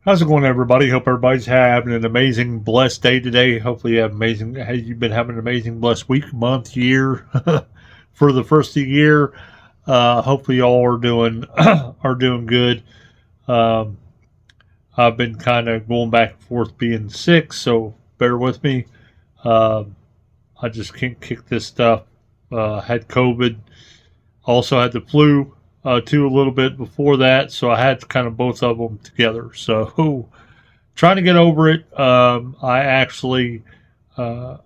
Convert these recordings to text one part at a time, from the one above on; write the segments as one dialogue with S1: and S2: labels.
S1: How's it going, everybody? Hope everybody's having an amazing, blessed day today. Hopefully, you have amazing. You've been having an amazing, blessed week, month, year for the first of the year. Hopefully, y'all are doing are doing good. Um, I've been kind of going back and forth being sick, so bear with me. Um, I just can't kick this stuff. Had COVID, also had the flu too a little bit before that, so I had kind of both of them together. So trying to get over it. I actually uh,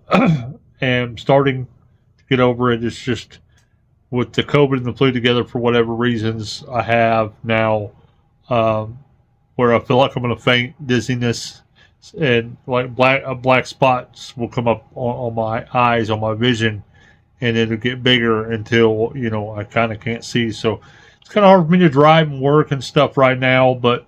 S1: am starting to get over it. It's just with the COVID and the flu together for whatever reasons I have now, um, where I feel like I'm going to faint, dizziness, and like black spots will come up on my eyes, on my vision, and it'll get bigger until I kind of can't see. So it's kind of hard for me to drive and work and stuff right now, but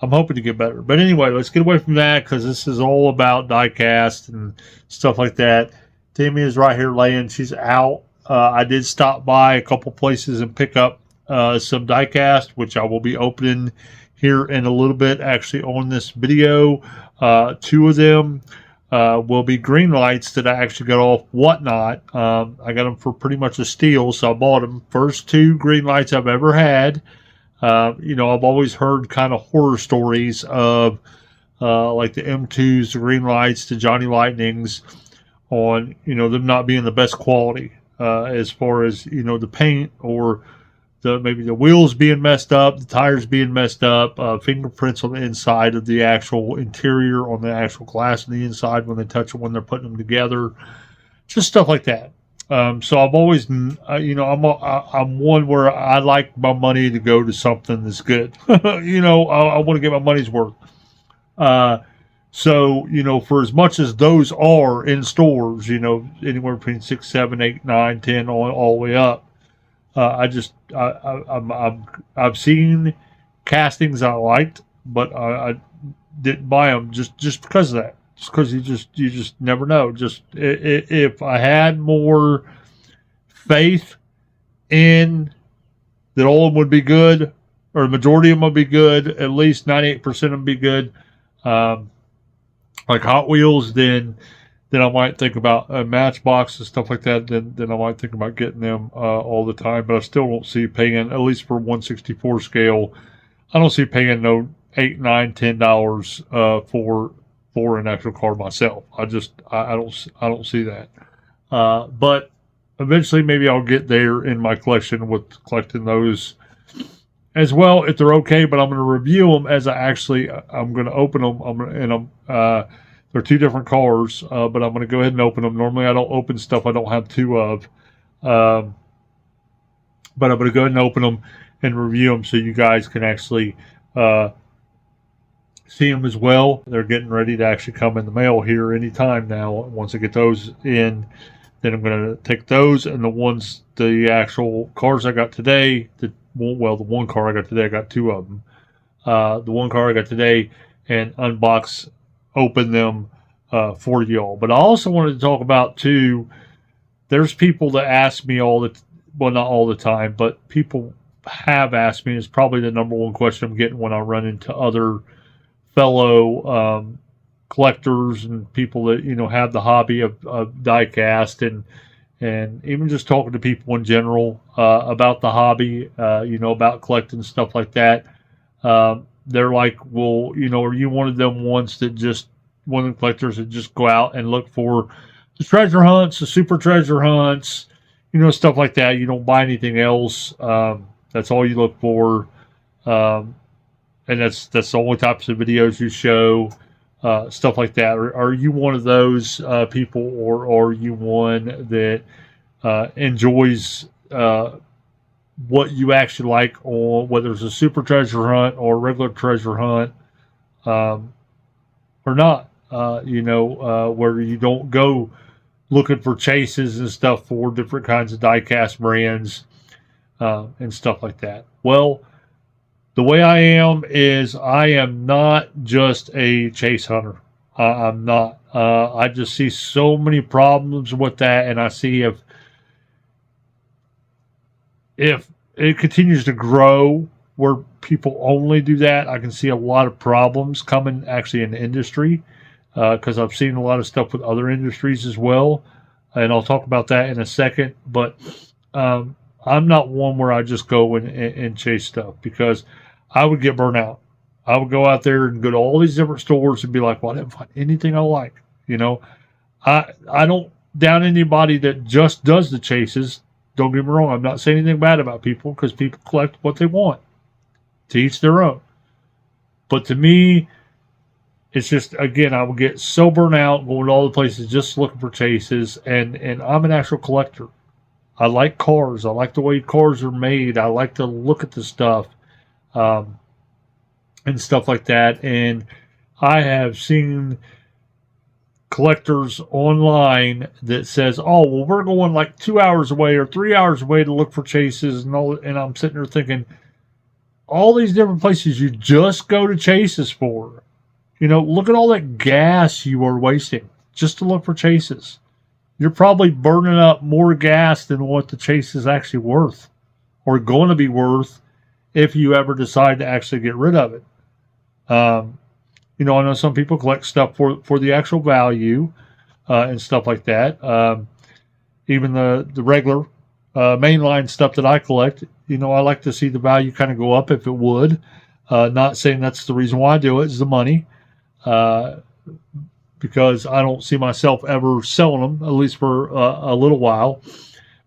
S1: I'm hoping to get better. But anyway, let's get away from that because this is all about diecast and stuff like that. Tammy is right here laying. She's out. I did stop by a couple places and pick up some diecast, which I will be opening here in a little bit. Actually, on this video, two of them will be green lights that I actually got off Whatnot. I got them for pretty much a steal, so I bought them. First two green lights I've ever had. I've always heard kind of horror stories of like the M2s, the green lights, the Johnny Lightnings on, them not being the best quality as far as, the paint or maybe the wheels being messed up, the tires being messed up, fingerprints on the inside of the actual interior, on the actual glass on the inside when they touch it when they're putting them together, just stuff like that. So I've always, I'm one where I like my money to go to something that's good. I want to get my money's worth. Uh, so for as much as those are in stores, anywhere between 6, 7, 8, 9, 10, all the way up. I've seen castings I liked, but I didn't buy them just because of that. Just because you just never know. Just if I had more faith in that all of them would be good, or the majority of them would be good, at least 98% of them be good, um, like Hot Wheels, then I might think about a Matchbox and stuff like that. Then I might think about getting them all the time. But I still don't see paying, at least for 1/64 scale, I don't see paying no $8, $9, $10 for an actual car myself. I don't see that. But eventually, maybe I'll get there in my collection with collecting those as well if they're okay. But I'm going to review them as I'm going to open them. They're two different cars, but I'm going to go ahead and open them. Normally, I don't open stuff I don't have two of. Um, but I'm going to go ahead and open them and review them so you guys can actually see them as well. They're getting ready to actually come in the mail here anytime now. Once I get those in, then I'm going to take those and the actual cars I got today. The one car I got today, I got two of them. The one car I got today, and open them for y'all. But I also wanted to talk about too. There's people that ask me not all the time, but people have asked me. It's probably the number one question I'm getting when I run into other fellow collectors and people that have the hobby of diecast and even just talking to people in general about the hobby, about collecting stuff like that. They're like, well, are you one of them ones that just one of the collectors that just go out and look for the treasure hunts, the super treasure hunts, stuff like that? You don't buy anything else. That's all you look for. And that's the only types of videos you show, stuff like that. Are you one of those people, or are you one that enjoys what you actually like, or whether it's a super treasure hunt or a regular treasure hunt, or not? Where you don't go looking for chases and stuff for different kinds of diecast brands and stuff like that. Well, the way I am not just a chase hunter. I'm not. I just see so many problems with that, and I see if it continues to grow, where people only do that, I can see a lot of problems coming actually in the industry, because I've seen a lot of stuff with other industries as well, and I'll talk about that in a second. But I'm not one where I just go and chase stuff, because I would get burnt out. I would go out there and go to all these different stores and be like, well, I didn't find anything I like. I don't down anybody that just does the chases. Don't get me wrong. I'm not saying anything bad about people, because people collect what they want. To each their own. But to me, it's just, again, I would get so burnt out going to all the places just looking for chases. And I'm an actual collector. I like cars. I like the way cars are made. I like to look at the stuff, and stuff like that. And I have seen collectors online that says, oh, well, we're going like 2 hours away or 3 hours away to look for chases and all. And I'm sitting there thinking, all these different places you just go to chases for, look at all that gas you are wasting just to look for chases. You're probably burning up more gas than what the chase is actually worth, or going to be worth, if you ever decide to actually get rid of it. I know some people collect stuff for the actual value, and stuff like that. Even the regular mainline stuff that I collect, I like to see the value kind of go up if it would. Not saying that's the reason why I do it, is the money. Because I don't see myself ever selling them, at least for a little while.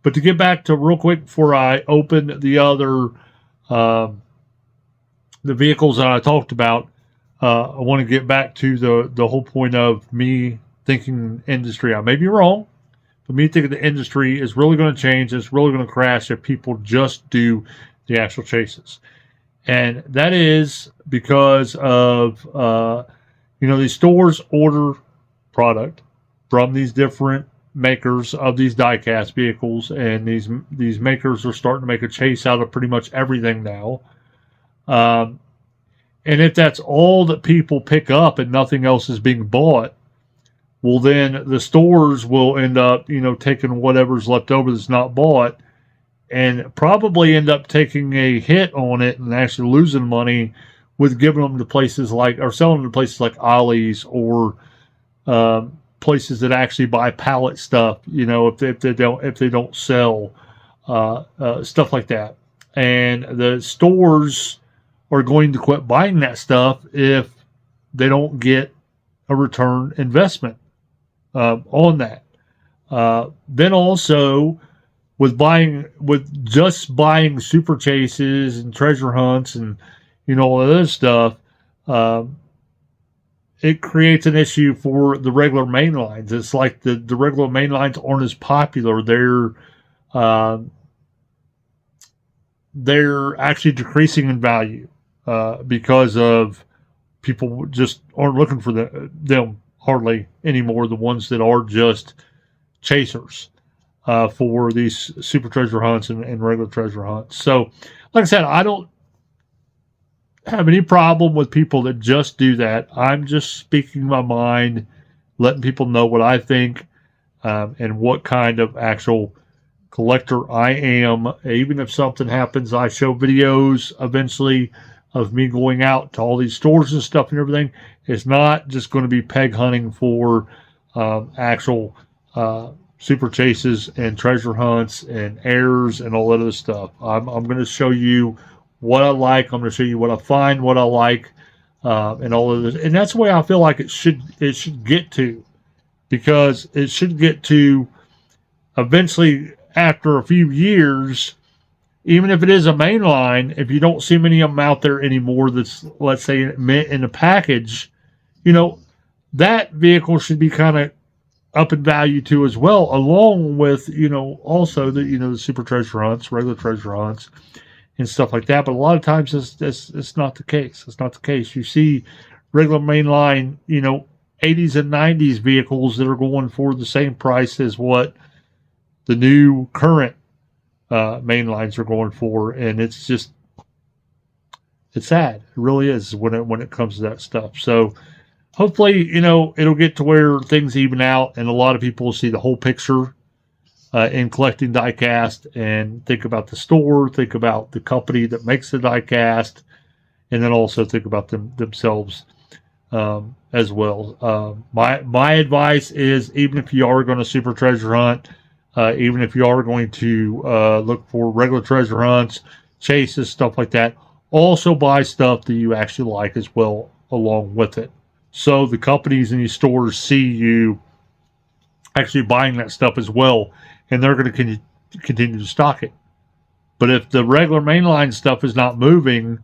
S1: But to get back to real quick before I open the other, the vehicles that I talked about, I want to get back to the whole point of me thinking industry. I may be wrong, but me thinking the industry is really going to change. It's really going to crash if people just do the actual chases. And that is because of, these stores order product from these different makers of these diecast vehicles, and these makers are starting to make a chase out of pretty much everything now. And if that's all that people pick up and nothing else is being bought, well, then the stores will end up, taking whatever's left over that's not bought, and probably end up taking a hit on it and actually losing money with giving them to places like, or selling them to places like Ollie's, or places that actually buy pallet stuff, if they don't sell stuff like that. And the stores are going to quit buying that stuff if they don't get a return investment on that. Then also with just buying super chases and treasure hunts and all of this stuff, it creates an issue for the regular main lines. It's like the regular main lines aren't as popular. They're actually decreasing in value because of people just aren't looking for them hardly anymore. The ones that are just chasers for these super treasure hunts and regular treasure hunts. So, like I said, I don't have any problem with people that just do that. I'm just speaking my mind, letting people know what I think, and what kind of actual collector I am. Even if something happens, I show videos eventually of me going out to all these stores and stuff and everything. It's not just going to be peg hunting for actual super chases and treasure hunts and airs and all that other stuff. I'm going to show you what I like. I'm going to show you what I find, what I like, and all of this. And that's the way I feel like it should get to, because it should get to eventually, after a few years, even if it is a main line, if you don't see many of them out there anymore, that's, let's say, in a package, that vehicle should be kind of up in value too as well, along with, also the super treasure hunts, regular treasure hunts, and stuff like that. But a lot of times it's not the case. It's not the case. You see regular mainline, 80s and 90s vehicles that are going for the same price as what the new current main lines are going for, and it's sad. It really is when it comes to that stuff. So hopefully, it'll get to where things even out, and a lot of people will see the whole picture in collecting diecast, and think about the store, think about the company that makes the diecast, and then also think about themselves as well. My advice is, even if you are going to super treasure hunt, even if you are going to look for regular treasure hunts, chases, stuff like that, also buy stuff that you actually like as well along with it. So the companies and these stores see you actually buying that stuff as well, and they're going to continue to stock it. But if the regular mainline stuff is not moving,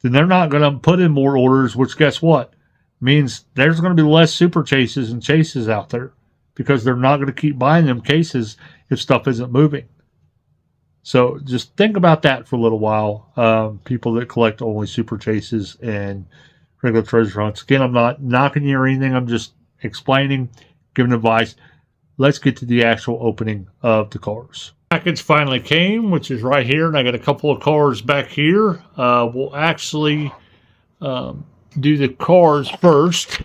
S1: then they're not going to put in more orders, which guess what? Means there's going to be less super chases and chases out there because they're not going to keep buying them cases if stuff isn't moving. So just think about that for a little while. People that collect only super chases and regular treasure hunts. Again, I'm not knocking you or anything. I'm just explaining, giving advice. Let's get to the actual opening of the cars. Package finally came, which is right here, and I got a couple of cars back here. We'll actually do the cars first,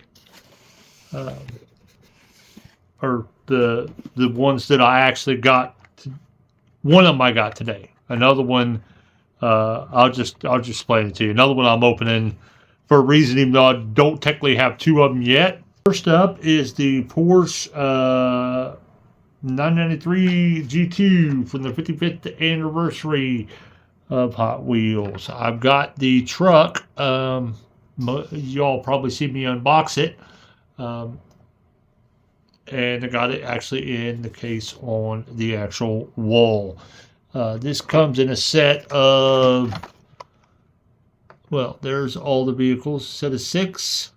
S1: or the ones that I actually got. One of them I got today. Another one, I'll just explain it to you. Another one I'm opening for a reason, even though I don't technically have two of them yet. First up is the Porsche 993 G2 from the 55th anniversary of Hot Wheels. I've got the truck. Y'all probably see me unbox it. And I got it actually in the case on the actual wall. This comes in a set of, well, there's all the vehicles, set of 6.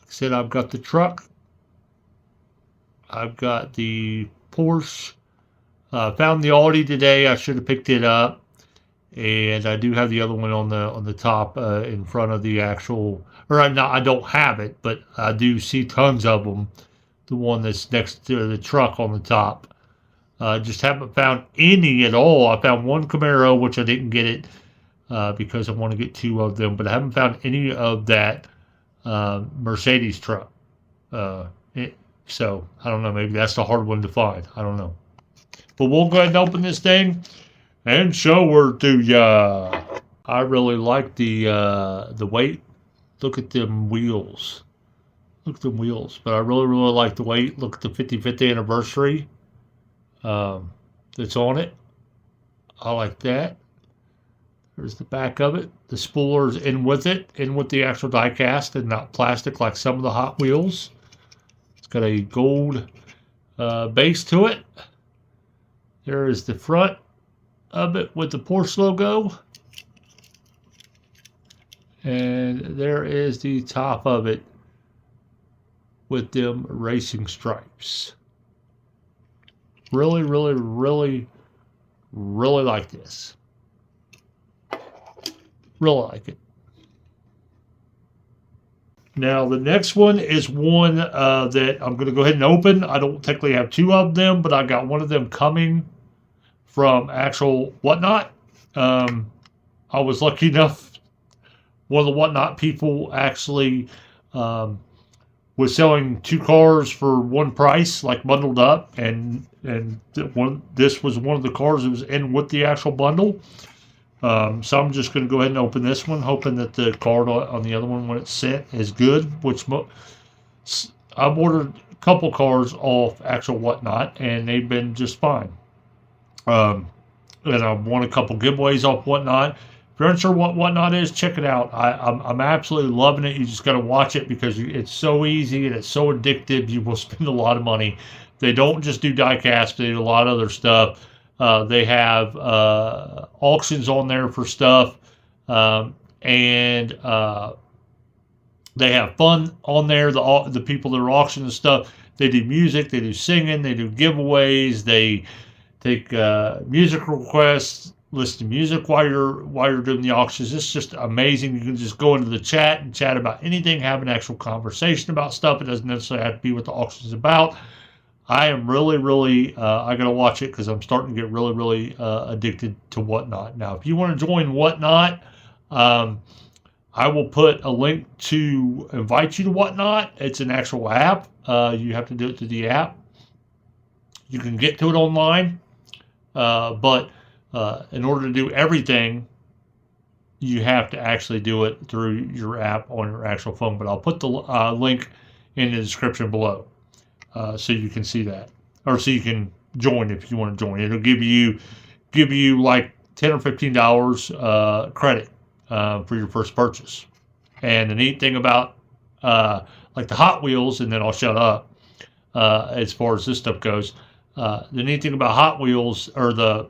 S1: Like I said, I've got the truck. I've got the Porsche. Found the Audi today. I should have picked it up. And I do have the other one on the top in front of the actual, or I don't have it, but I do see tons of them. The one that's next to the truck on the top. Just haven't found any at all. I found one Camaro, which I didn't get it because I want to get 2 of them, but I haven't found any of that Mercedes truck. So I don't know. Maybe that's the hard one to find. I don't know. But we'll go ahead and open this thing and show her to ya. I really like the weight. Look at them wheels. Look at them wheels. But I really like the weight. Look at the 55th anniversary that's on it. I like that. There's the back of it. The spoiler's in with it, in with the actual die cast and not plastic like some of the Hot Wheels. It's got a gold base to it. There is the front of it with the Porsche logo. And there is the top of it with them racing stripes. Really like this. Really like it. Now, the next one is one that I'm going to go ahead and open. I don't technically have 2 of them, but I got one of them coming from actual Whatnot. I was lucky enough, one of the Whatnot people actually was selling 2 cars for one price, like bundled up, and this was one of the cars that was in with the actual bundle. So I'm just going to go ahead and open this one, hoping that the card on the other one when it's sent is good, which I've ordered a couple cars off actual Whatnot, and they've been just fine. And I've won a couple giveaways off Whatnot. If you're unsure what Whatnot is, check it out. I'm absolutely loving it. You just got to watch it because it's so easy and it's so addictive. You will spend a lot of money. They don't just do diecast. They do a lot of other stuff. They have auctions on there for stuff. And they have fun on there. The people that are auctioning stuff, they do music, they do singing, they do giveaways, they take music requests, listen to music while you're doing the auctions. It's just amazing. You can just go into the chat and chat about anything, have an actual conversation about stuff. It doesn't necessarily have to be what the auction is about. I am really I gotta watch it because I'm starting to get really addicted to Whatnot. Now, if you want to join Whatnot, I will put a link to invite you to Whatnot. It's an actual app. You have to do it through the app. You can get to it online, but in order to do everything, you have to actually do it through your app on your actual phone. But I'll put the link in the description below so you can see that, or so you can join if you want to join. It'll give you like $10 or $15 credit for your first purchase. And the neat thing about like the Hot Wheels, and then I'll shut up as far as this stuff goes. The neat thing about Hot Wheels, or the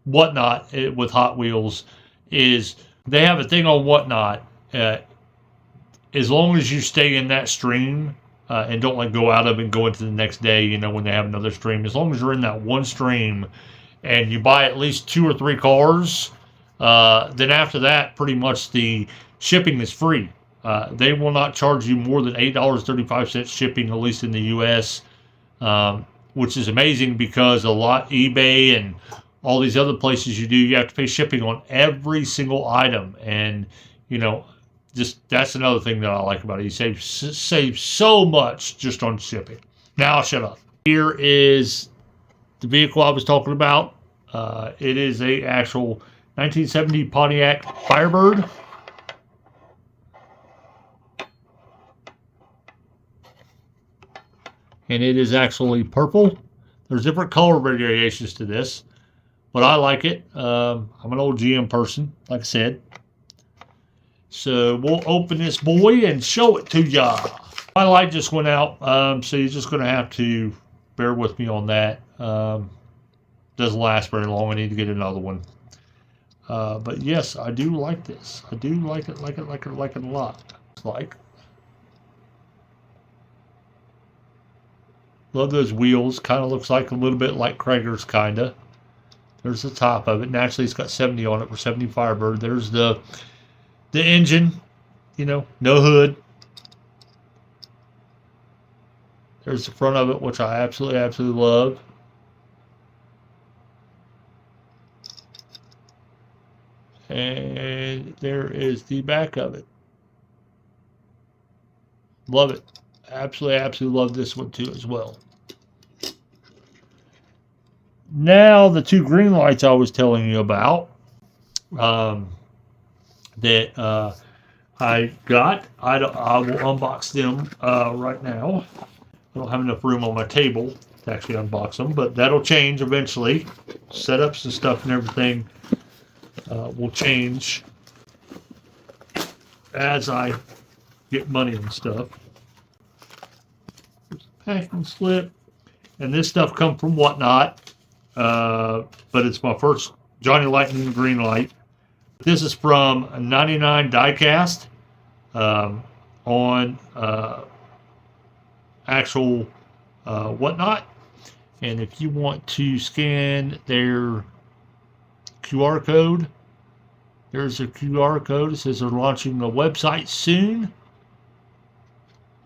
S1: Whatnot with Hot Wheels, is they have a thing on Whatnot. As long as you stay in that stream and don't like go out of it and go into the next day, you know, when they have another stream, as long as you're in that one stream and you buy at least 2 or 3 cars, then after that, pretty much the shipping is free. They will not charge you more than $8.35 shipping, at least in the U.S., which is amazing because a lot eBay and all these other places you have to pay shipping on every single item. And, you know, just that's another thing that I like about it. You save so much just on shipping. Now I'll shut up. Here is the vehicle I was talking about. It is a actual 1970 Pontiac Firebird. And it is actually purple. There's different color variations to this, but I like it. I'm an old GM person, like I said. So we'll open this boy and show it to ya. My light just went out, so you're just going to have to bear with me on that. Doesn't last very long. I need to get another one. But yes, I do like this. I do like it a lot. It's like, love those wheels. Kind of looks like a little bit like Krager's, kind of. There's the top of it. Naturally, it's got 70 on it for 70 Firebird. There's the engine, you know, no hood. There's the front of it, which I absolutely love. And there is the back of it. Love it. Absolutely love this one too as well. Now the 2 green lights I was telling you about that I got. I will unbox them right now. I don't have enough room on my table to actually unbox them, but that'll change eventually. Setups and stuff and everything will change as I get money and stuff. Packing slip, and this stuff comes from Whatnot, but it's my first Johnny Lightning green light. This is from 99 Diecast on actual Whatnot, and if you want to scan their QR code, there's a QR code. It says they're launching a website soon.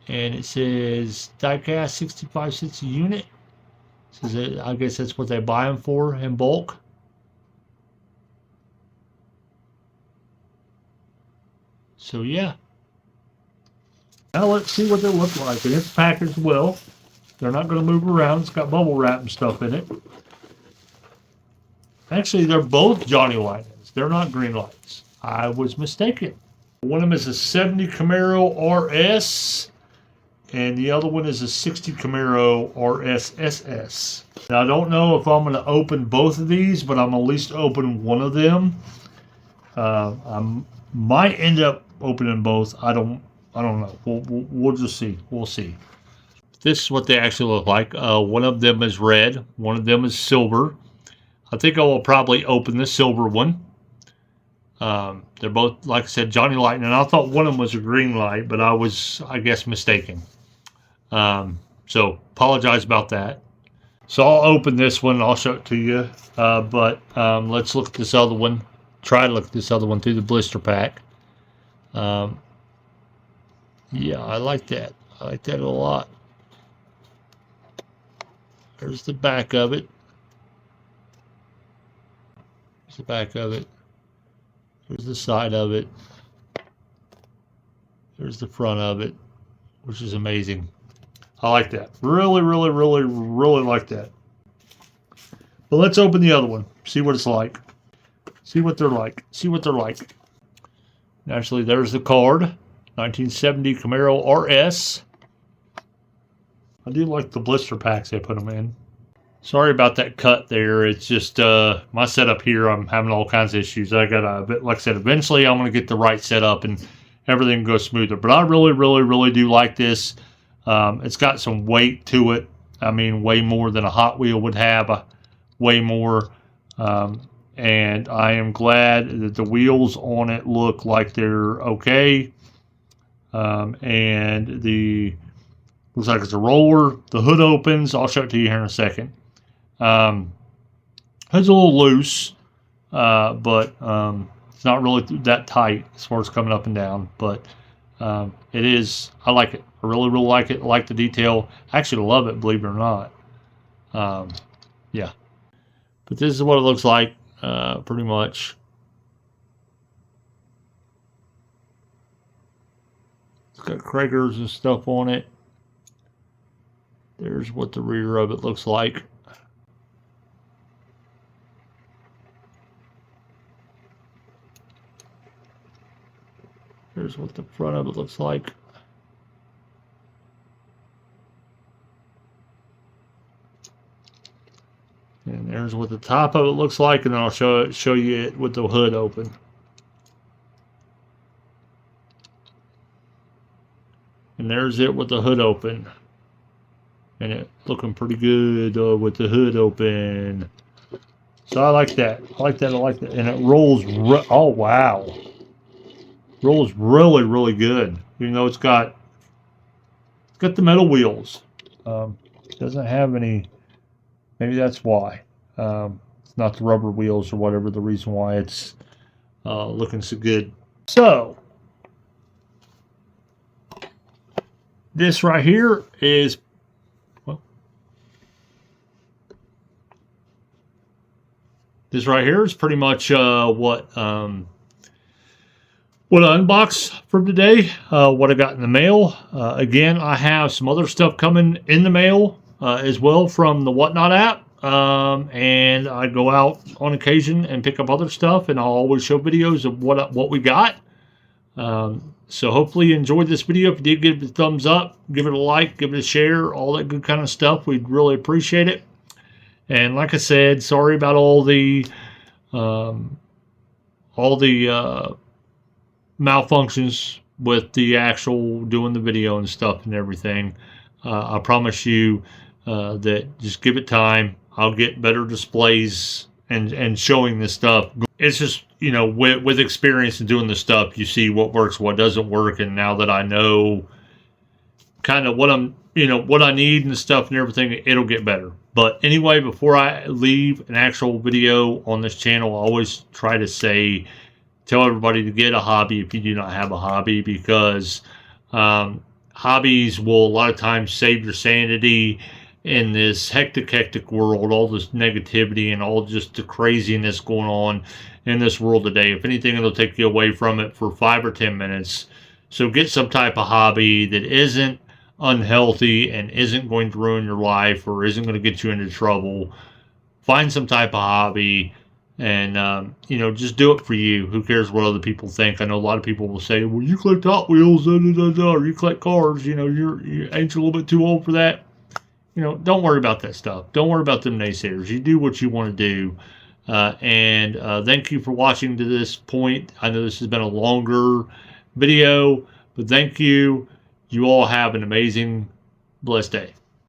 S1: And it says Diecast 65 cents a unit. It says I guess that's what they buy them for in bulk. So yeah. Now let's see what they look like. And it's packaged well. They're not going to move around. It's got bubble wrap and stuff in it. Actually, they're both Johnny Lightnings. They're not green lights. I was mistaken. One of them is a 70 Camaro RS. And the other one is a 60 Camaro RS SS. Now, I don't know if I'm going to open both of these, but I'm at least open one of them. I might end up opening both. I don't know. We'll just see. We'll see. This is what they actually look like. One of them is red. One of them is silver. I think I will probably open the silver one. They're both, like I said, Johnny Lightning. I thought one of them was a green light, but I was, I guess, mistaken. So apologize about that. So I'll open this one and I'll show it to you. But let's look at this other one. Try to look at this other one through the blister pack. Yeah, I like that. I like that a lot. There's the back of it. There's the back of it. There's the side of it. There's the front of it, which is amazing. I like that. Really like that. But let's open the other one. See what it's like. See what they're like. See what they're like. Actually, there's the card. 1970 Camaro RS. I do like the blister packs they put them in. Sorry about that cut there. It's just my setup here. I'm having all kinds of issues. I got like I said, eventually I'm going to get the right setup and everything goes smoother. But I really do like this. It's got some weight to it. I mean, way more than a Hot Wheel would have. Way more. And I am glad that the wheels on it look like they're okay. And the looks like it's a roller. The hood opens. I'll show it to you here in a second. It's a little loose, but it's not really that tight as far as coming up and down. But it is. I like it. I really like it. I like the detail. I actually love it, believe it or not. Yeah. But this is what it looks like, pretty much. It's got Kragers and stuff on it. There's what the rear of it looks like. Here's what the front of it looks like. And there's what the top of it looks like, and then I'll show you it with the hood open. And there's it with the hood open. And it looking pretty good with the hood open. So I like that. I like that. I like that. And it rolls. Oh, wow. Rolls really good. Even though it's got the metal wheels. Doesn't have any. Maybe that's why. It's not the rubber wheels or whatever the reason why it's looking so good. So this right here is, well, this right here is pretty much what I unboxed from today. What I got in the mail. Again, I have some other stuff coming in the mail as well from the Whatnot app. And I go out on occasion and pick up other stuff, and I'll always show videos of what we got. So hopefully you enjoyed this video. If you did, give it a thumbs up, give it a like, give it a share, all that good kind of stuff. We'd really appreciate it. And like I said, sorry about all the malfunctions with the actual doing the video and stuff and everything. I promise you that just give it time. I'll get better displays and showing this stuff. It's just, you know, with experience and doing this stuff, you see what works, what doesn't work. And now that I know kind of what I need and stuff and everything, it'll get better. But anyway, before I leave an actual video on this channel, I always try to tell everybody to get a hobby if you do not have a hobby, because hobbies will a lot of times save your sanity in this hectic world, all this negativity and all just the craziness going on in this world today. If anything, it'll take you away from it for 5 or 10 minutes. So get some type of hobby that isn't unhealthy and isn't going to ruin your life or isn't going to get you into trouble. Find some type of hobby and, just do it for you. Who cares what other people think? I know a lot of people will say, well, you collect Hot Wheels, or you collect cars, you ain't you a little bit too old for that? Don't worry about that stuff. Don't worry about them naysayers. You do what you want to do. And thank you for watching to this point. I know this has been a longer video, but thank you. You all have an amazing, blessed day.